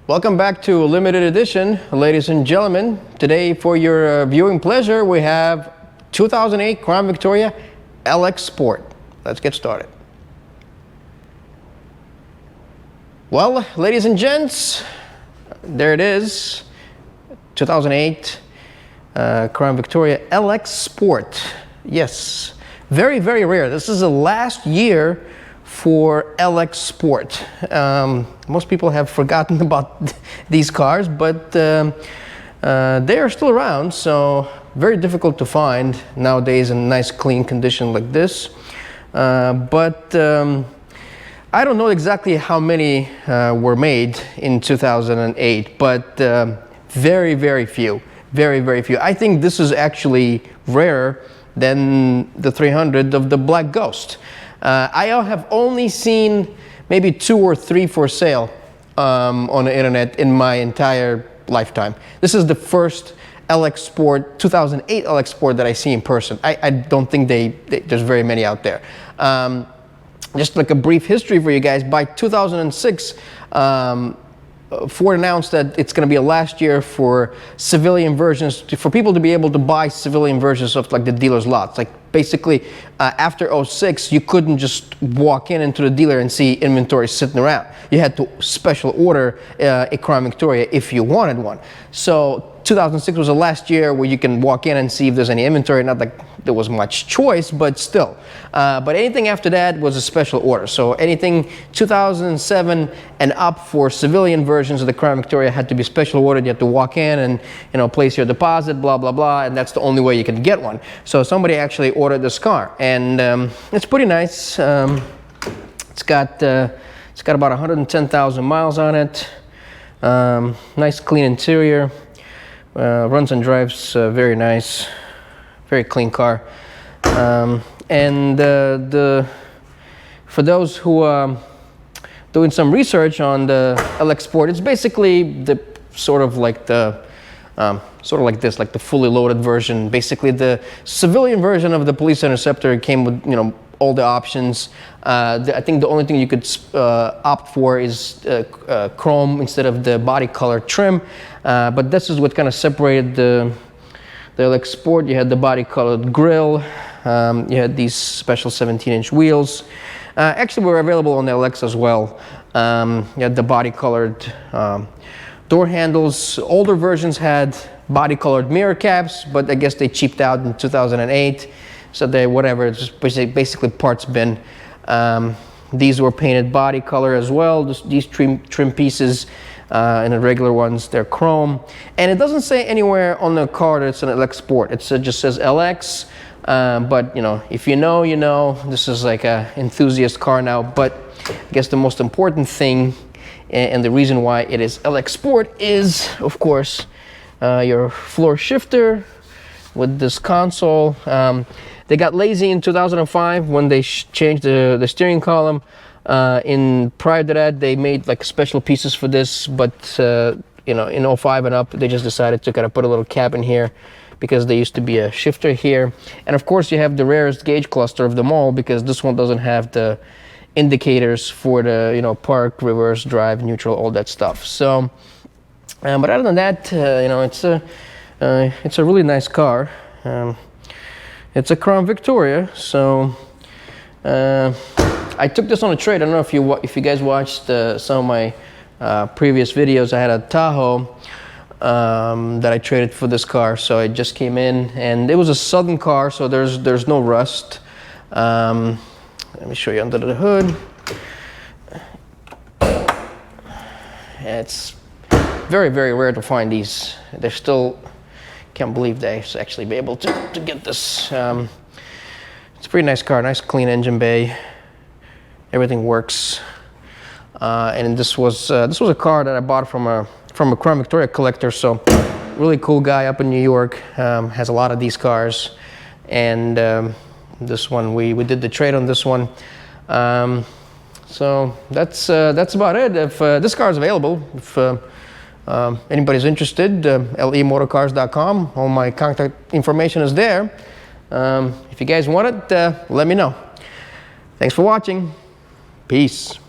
Welcome back to Limited Edition, ladies and gentlemen. Today, for your viewing pleasure, we have 2008 Crown Victoria LX Sport. Let's get started. Well, ladies and gents, there it is, 2008 Crown Victoria LX Sport. Yes, very, very rare. This is the last year for LX Sport. Most people have forgotten about these cars, but they are still around, so very difficult to find nowadays in nice clean condition like this. I don't know exactly how many were made in 2008, but very, very few. Very, very few. I think this is actually rarer than the 300 of the Black Ghost. I have only seen maybe 2 or 3 for sale on the internet in my entire lifetime. This is the first LX Sport, 2008 LX Sport that I see in person. I don't think there's very many out there. Just like a brief history for you guys, by 2006, Ford announced that it's going to be a last year for civilian versions, for people to be able to buy civilian versions of like the dealer's lots. Like basically, after 06, you couldn't just walk into the dealer and see inventory sitting around. You had to special order a Crown Victoria if you wanted one. So 2006 was the last year where you can walk in and see if there's any inventory. Not like there was much choice, but still. But anything after that was a special order. So anything 2007 and up for civilian versions of the Crown Victoria had to be special ordered. You had to walk in and place your deposit, blah blah blah, and that's the only way you could get one. So somebody actually ordered this car, and it's pretty nice. It's got about 110,000 miles on it. Nice clean interior. Runs and drives very nice, very clean car. For those who are doing some research on the LX Sport, it's basically the sort of like this, like the fully loaded version. Basically, the civilian version of the Police Interceptor came with all the options. I think the only thing you could opt for is chrome instead of the body color trim. But this is what kind of separated the LX Sport. You had the body colored grille. You had these special 17-inch wheels. Actually, were available on the LX as well. You had the body colored door handles. Older versions had body colored mirror caps, but I guess they cheaped out in 2008. So they, whatever, it's just basically parts bin. These were painted body color as well. These trim pieces and the regular ones, they're chrome. And it doesn't say anywhere on the car that it's an LX Sport. It just says LX. But if you know, this is like a enthusiast car now. But I guess the most important thing and the reason why it is LX Sport is, of course, your floor shifter with this console. They got lazy in 2005 when they changed the steering column. Prior to that, they made like special pieces for this, but in 05 and up, they just decided to kind of put a little cap in here because there used to be a shifter here. And of course, you have the rarest gauge cluster of them all because this one doesn't have the indicators for the park, reverse, drive, neutral, all that stuff. So, but other than that, it's a really nice car. It's a Crown Victoria, so I took this on a trade. I don't know if you guys watched some of my previous videos. I had a Tahoe that I traded for this car, so it just came in, and it was a Southern car, so there's no rust. Let me show you under the hood. It's very, very rare to find these. They're still. Can't believe they actually be able to get this. It's a pretty nice car, nice clean engine bay. Everything works. And this was a car that I bought from a Crown Victoria collector. So really cool guy up in New York, has a lot of these cars. And this one we did the trade on this one. So that's about it. If this car is available, if anybody's interested, lemotorcars.com. All my contact information is there. If you guys want it, let me know. Thanks for watching. Peace.